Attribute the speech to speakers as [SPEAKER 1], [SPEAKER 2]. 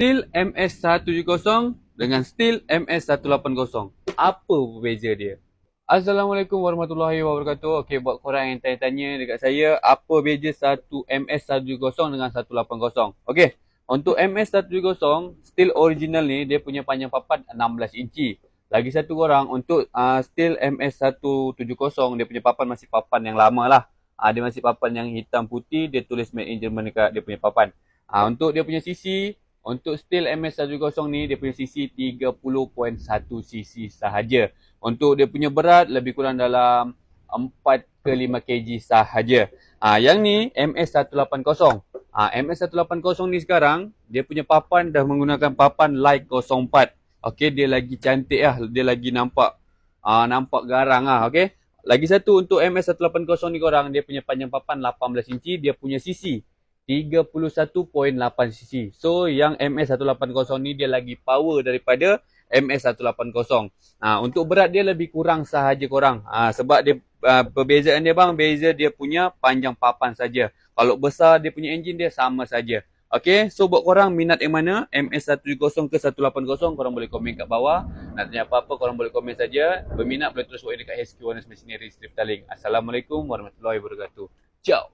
[SPEAKER 1] Steel MS170 dengan Steel MS180. Apa beza dia? Assalamualaikum warahmatullahi wabarakatuh. Okey, buat korang yang tanya-tanya dekat saya, apa beza satu MS170 dengan 180? Okey, untuk MS170, steel original ni dia punya panjang papan 16 inci. Lagi satu korang, untuk steel MS170, dia punya papan masih papan yang lama lah. Dia masih papan yang hitam putih, dia tulis made in German dekat dia punya papan. Untuk dia punya cc, untuk steel MS170 ni dia punya cc 30.1 cc sahaja. Untuk dia punya berat lebih kurang dalam 4 ke 5 kg sahaja. Yang ni MS180. MS180 ni sekarang dia punya papan dah menggunakan papan Like 04. Okey, dia lagi cantik lah, dia lagi nampak nampak garang lah, okey. Lagi satu untuk MS180 ni korang, dia punya panjang papan 18 inci, dia punya cc 31.8 cc. So yang MS180 ni dia lagi power daripada MS180. Untuk berat dia lebih kurang sahaja korang. Sebab dia perbezaan dia bang, beza dia punya panjang papan saja. Kalau besar dia punya enjin dia sama saja. Okay, so buat korang minat yang mana? MS170 ke 180, korang boleh komen kat bawah. Nak tanya apa-apa korang boleh komen saja. Berminat boleh terus WA dekat HQ Honest Machinery Strip Taling. Assalamualaikum warahmatullahi wabarakatuh. Ciao.